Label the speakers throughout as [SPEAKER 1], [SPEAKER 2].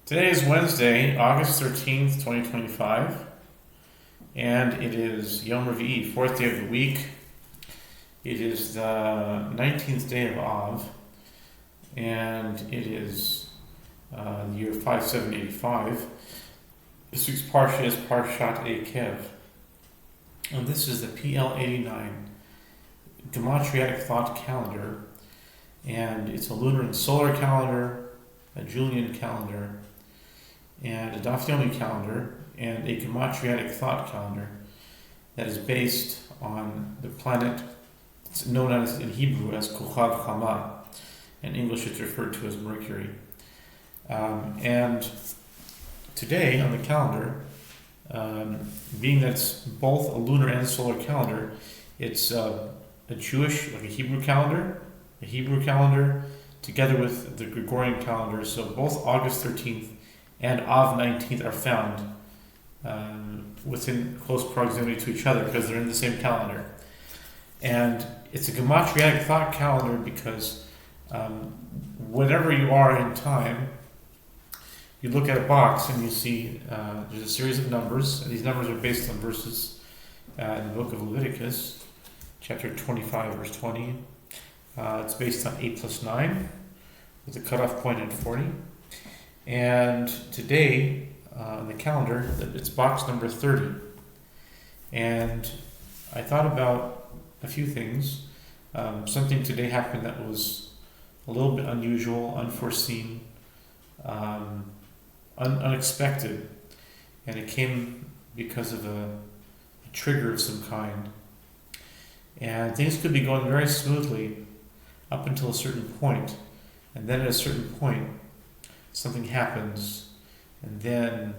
[SPEAKER 1] Today is Wednesday, August 13th, 2025, and it is Yom Revi'i, fourth day of the week. It is the 19th day of Av, and it is the year 5785. This week's Parsha is Parshat Eikev, and this is the PL-89 Gematriatic Thought Calendar, and it's a lunar and solar calendar, a Julian calendar, and a Daf Yomi calendar, and a Gematriatic thought calendar that is based on the planet it's known as in Hebrew as Kochav Chama. In English it's referred to as Mercury. And today on the calendar, being that it's both a lunar and solar calendar, it's a Jewish, like a Hebrew calendar together with the Gregorian calendar. So both August 13th and Av 19th are found within close proximity to each other because they're in the same calendar. And it's a Gematriatic thought calendar because whenever you are in time, you look at a box and you see there's a series of numbers, and these numbers are based on verses in the book of Leviticus, chapter 25, verse 20. It's based on 8 plus 9, with a cutoff point at 40. And today, on the calendar, it's box number 30. And I thought about a few things. Something today happened that was a little bit unusual, unforeseen, unexpected. And it came because of a trigger of some kind. And things could be going very smoothly up until a certain point. And then at a certain point, something happens, and then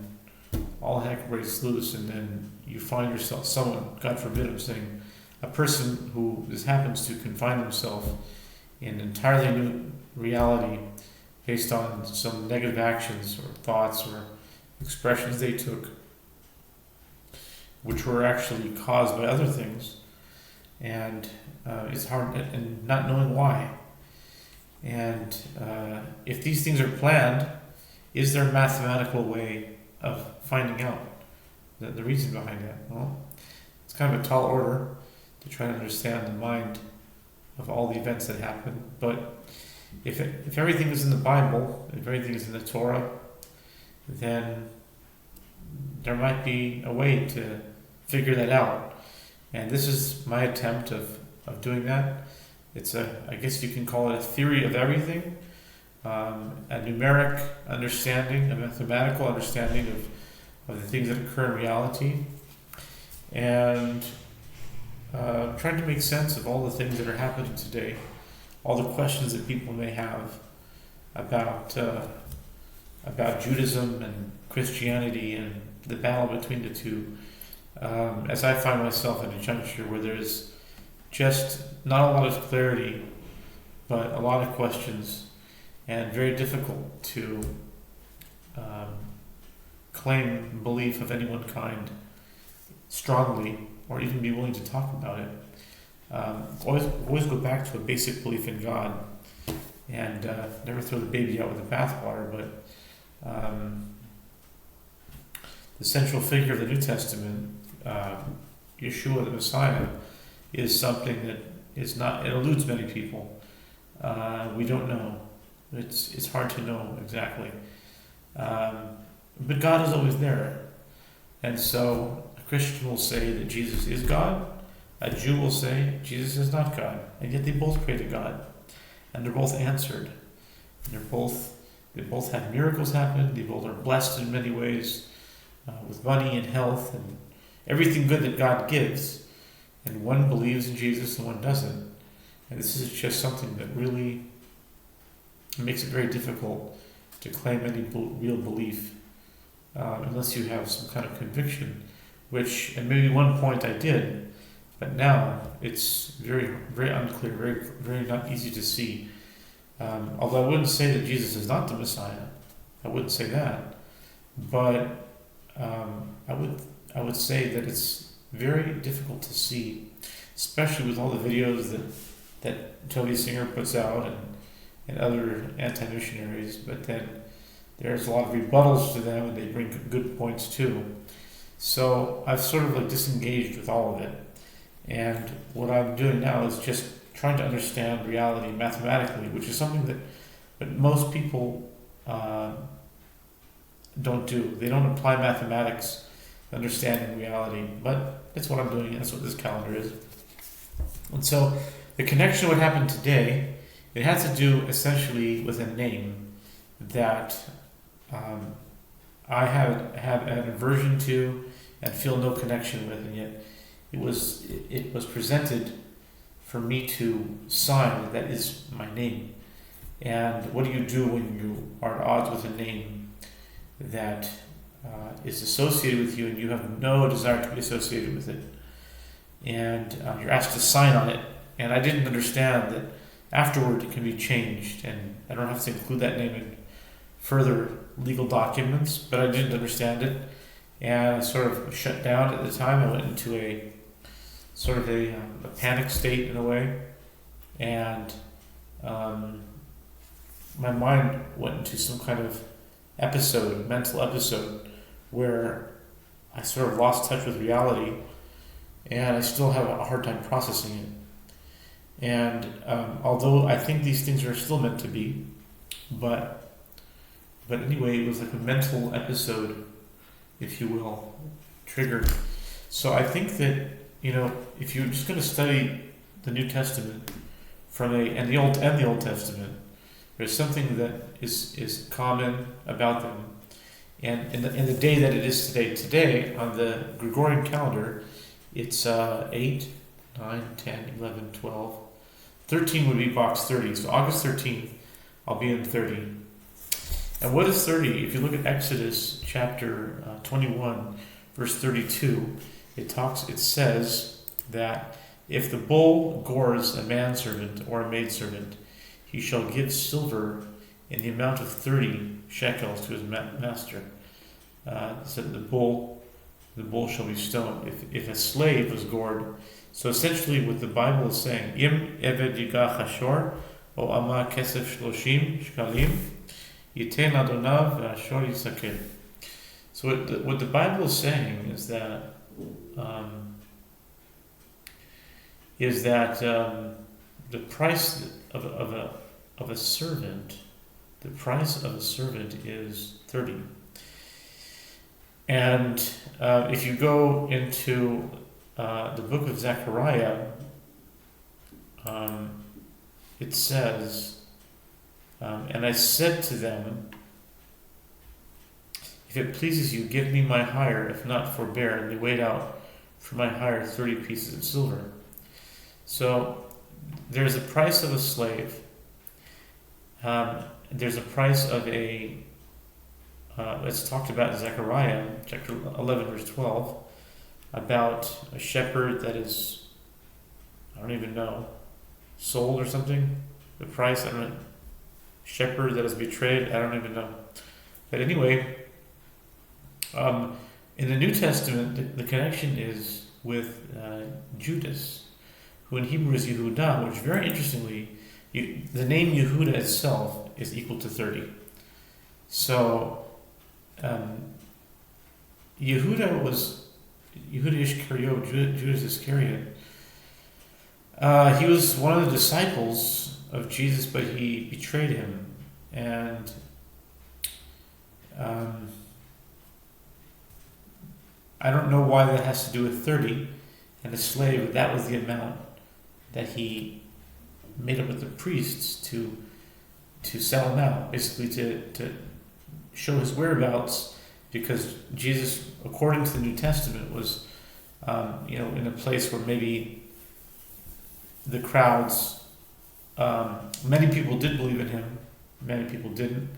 [SPEAKER 1] all heck breaks loose, and then you find yourself, someone, God forbid I'm saying, a person who this happens to confine himself in an entirely new reality based on some negative actions or thoughts or expressions they took, which were actually caused by other things, and it's hard, and not knowing why. And if these things are planned, is there a mathematical way of finding out the reason behind it? Well, it's kind of a tall order to try to understand the mind of all the events that happen. But if everything is in the Bible, if everything is in the Torah, then there might be a way to figure that out. And this is my attempt of doing that. It's I guess you can call it a theory of everything, a numeric understanding, a mathematical understanding of the things that occur in reality, and trying to make sense of all the things that are happening today, all the questions that people may have about Judaism and Christianity and the battle between the two. As I find myself at a juncture where there's just not a lot of clarity, but a lot of questions, and very difficult to claim belief of any one kind strongly, or even be willing to talk about it. Always go back to a basic belief in God, and never throw the baby out with the bathwater. But the central figure of the New Testament, Yeshua the Messiah, is something that is not, it eludes many people. We don't know. It's hard to know exactly. But God is always there. And so a Christian will say that Jesus is God. A Jew will say Jesus is not God. And yet they both pray to God. And they're both answered. And they both have miracles happen. They both are blessed in many ways, with money and health and everything good that God gives. And one believes in Jesus and one doesn't. And this is just something that really makes it very difficult to claim any real belief unless you have some kind of conviction, which at maybe one point I did, but now it's very, very unclear, very, very not easy to see. Although I wouldn't say that Jesus is not the Messiah. I wouldn't say that. But I would say that it's very difficult to see, especially with all the videos that Toby Singer puts out and other anti-missionaries. But then there's a lot of rebuttals to them, and they bring good points too. So I've sort of like disengaged with all of it. And what I'm doing now is just trying to understand reality mathematically, which is something that most people don't do. They don't apply mathematics to understanding reality, but that's what I'm doing, and that's what this calendar is. And so the connection what happened today, it has to do essentially with a name that I have an aversion to and feel no connection with, and yet it was presented for me to sign. That is my name. And what do you do when you are at odds with a name that is associated with you and you have no desire to be associated with it? And you're asked to sign on it. And I didn't understand that afterward it can be changed, and I don't have to include that name in further legal documents, but I didn't understand it. And I sort of shut down at the time. I went into a sort of a panic state in a way. And my mind went into some kind of mental episode, where I sort of lost touch with reality, and I still have a hard time processing it. And although I think these things are still meant to be, but anyway, it was like a mental episode, if you will, triggered. So I think that, if you're just going to study the New Testament and the Old Testament, there's something that is common about them. And in the day that it is today on the Gregorian calendar, it's 8, 9, 10, 11, 12. 13 would be box 30. So August 13th, I'll be in 30. And what is 30? If you look at Exodus chapter 21, verse 32, it says that if the bull gores a manservant or a maidservant, he shall give silver in the amount of 30 shekels to his master. So the bull shall be stoned. If a slave was gored, so essentially what the Bible is saying, Im eved yigah chashor o ama kesef shloshim shkalim yiten adonav v'ashor yisakel. So what the Bible is saying is that the price of a servant, the price of a servant is 30. And if you go into the book of Zechariah, it says, and I said to them, if it pleases you, give me my hire, if not, forbear. And they weighed out for my hire 30 pieces of silver. So there's a price of a slave. There's a price of it's talked about in Zechariah, chapter 11, verse 12, about a shepherd that is, I don't even know, sold or something. The price, I don't know. Shepherd that is betrayed, I don't even know. But anyway, in the New Testament, the connection is with Judas, who in Hebrew is Yehudah, which very interestingly, the name Yehudah itself is equal to 30. So, Yehudah Iscariot, Judas Iscariot. He was one of the disciples of Jesus, but he betrayed him. And I don't know why that has to do with 30 and a slave, but that was the amount that he made up with the priests to sell him out, basically to show his whereabouts, because Jesus, according to the New Testament, was in a place where maybe the crowds, many people did believe in him, many people didn't.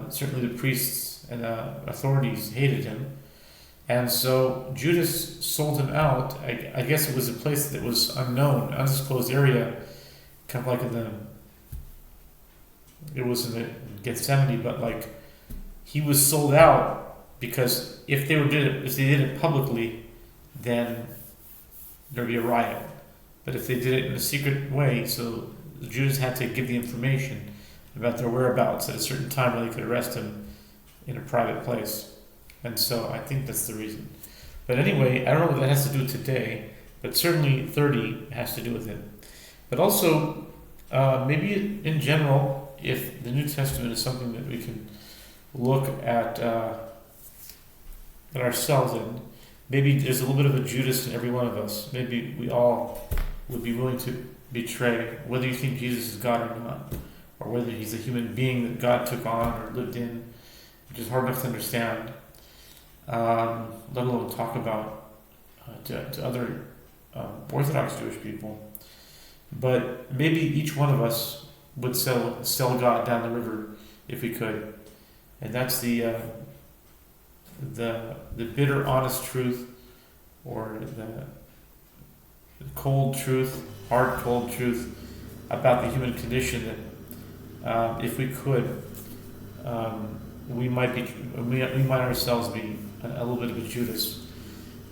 [SPEAKER 1] Certainly the priests and authorities hated him, and so Judas sold him out. I guess it was a place that was unknown, undisclosed area, kind of like it was in the Gethsemane, but like he was sold out because if they did it publicly, then there'd be a riot. But if they did it in a secret way, so Judas had to give the information about their whereabouts at a certain time where they could arrest him in a private place. And so I think that's the reason. But anyway, I don't know what that has to do with today, but certainly 30 has to do with it. But also, maybe in general, if the New Testament is something that we can look at ourselves in, maybe there's a little bit of a Judas in every one of us. Maybe we all would be willing to betray, whether you think Jesus is God or not, or whether he's a human being that God took on or lived in, which is hard enough to understand, let alone talk about to other Orthodox Jewish people. But maybe each one of us would sell God down the river if we could, and that's the bitter, honest truth, or the cold truth, hard, cold truth about the human condition. That if we could, we might ourselves be a little bit of a Judas.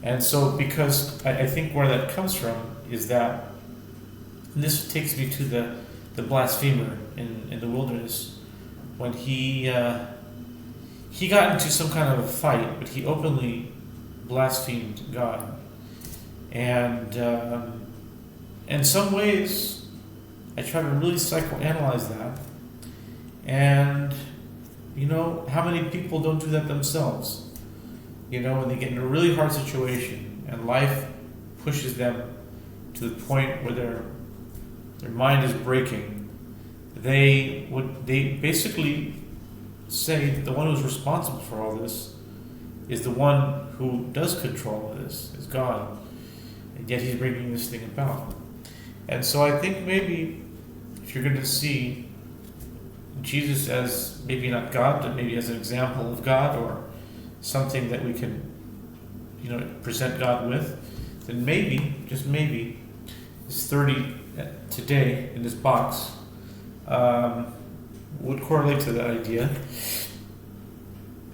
[SPEAKER 1] And so, because I think where that comes from is that, and this takes me to the blasphemer in the wilderness, when he got into some kind of a fight, but he openly blasphemed God. And in some ways, I try to really psychoanalyze that. And, how many people don't do that themselves? When they get in a really hard situation and life pushes them to the point where their mind is breaking, they basically say that the one who's responsible for all this is the one who does control all this, is God. And yet he's bringing this thing about. And so I think maybe if you're going to see Jesus as maybe not God, but maybe as an example of God, or something that we can, present God with, then maybe, just maybe, this 30 today in this box would correlate to that idea.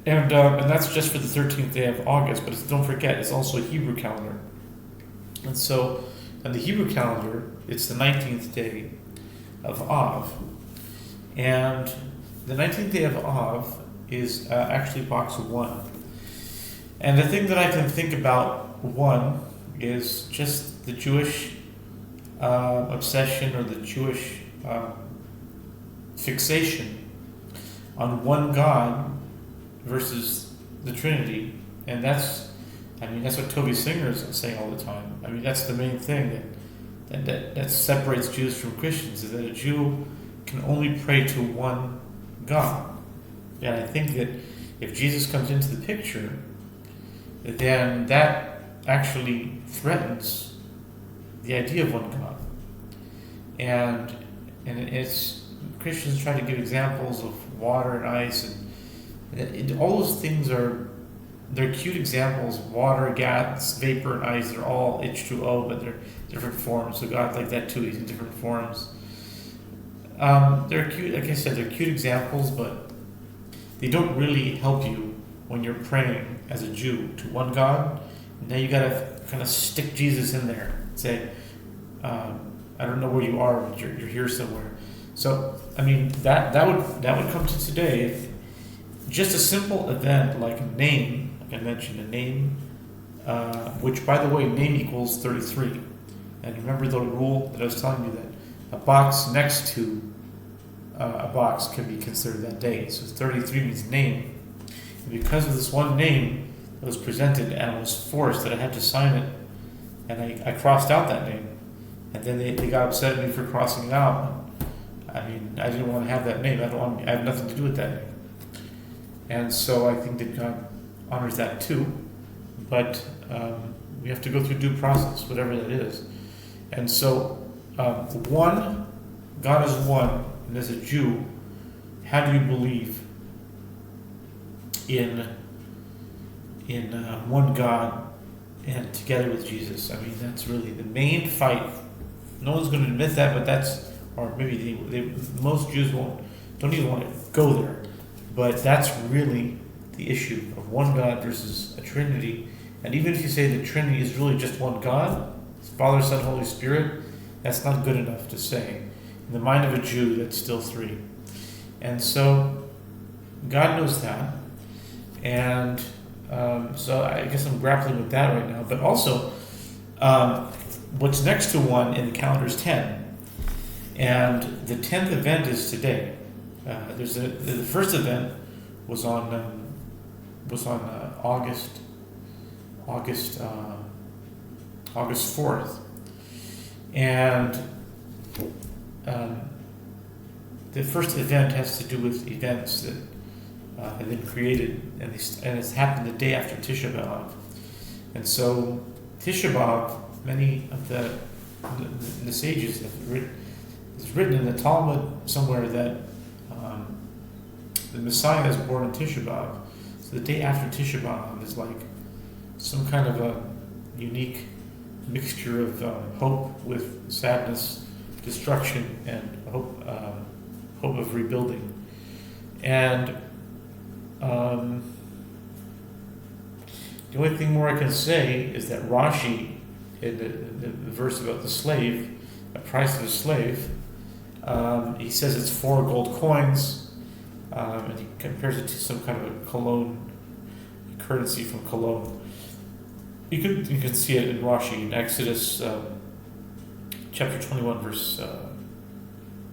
[SPEAKER 1] And that's just for the 13th day of August, but don't forget, it's also a Hebrew calendar. And so, on the Hebrew calendar, it's the 19th day of Av. And the 19th day of Av is actually box 1. And the thing that I can think about, 1, is just the Jewish obsession, or the Jewish fixation on one God versus the Trinity. And that's what Toby Singer is saying all the time. That's the main thing that separates Jews from Christians, is that a Jew can only pray to one God. And I think that if Jesus comes into the picture, then that actually threatens the idea of one God. And it's, Christians try to give examples of water and ice, and all those things they're cute examples. Water, gas, vapor, and ice, they're all H2O, but they're different forms. So God's like that too, he's in different forms. They're cute, like I said, they're cute examples, but they don't really help you when you're praying as a Jew to one God. Now you gotta kind of stick Jesus in there. Say, I don't know where you are, but you're here somewhere. So that would come to today if just a simple event like a name, like I mentioned, a name, which by the way, name equals 33. And remember the rule that I was telling you, that a box next to a box can be considered that day. So 33 means name. And because of this one name that was presented, and I was forced that I had to sign it, and I crossed out that name. And then they got upset at me for crossing it out. I didn't want to have that name. I have nothing to do with that name. And so I think that God honors that too. But we have to go through due process, whatever that is. And so, one, God is one, and as a Jew, how do you believe in one God and together with Jesus? That's really the main fight. No one's going to admit that, but or maybe most Jews don't even want to go there. But that's really the issue of one God versus a Trinity. And even if you say the Trinity is really just one God, Father, Son, Holy Spirit, that's not good enough to say. In the mind of a Jew, that's still three. And so God knows that. And so I guess I'm grappling with that right now. But also, what's next to 1 in the calendar is 10. And the 10th event is today. The first event was on August 4th, and the first event has to do with events that have been created, and it's happened the day after Tisha B'Av. And so Tisha B'Av, many of the sages have written, it's written in the Talmud somewhere that the Messiah is born on Tisha B'Av. So the day after Tisha B'Av is like some kind of a unique mixture of hope with sadness, destruction, and hope of rebuilding. And the only thing more I can say is that Rashi, in the verse about the slave, the price of a slave, he says it's 4 gold coins, and he compares it to some kind of a cologne, a currency from Cologne. You can see it in Rashi in Exodus chapter 21, verse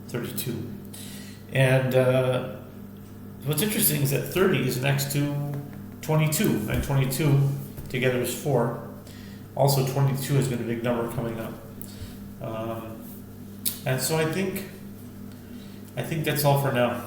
[SPEAKER 1] 32. And what's interesting is that 30 is next to 22, and 22 together is 4. Also, 22 has been a big number coming up. And so I think that's all for now.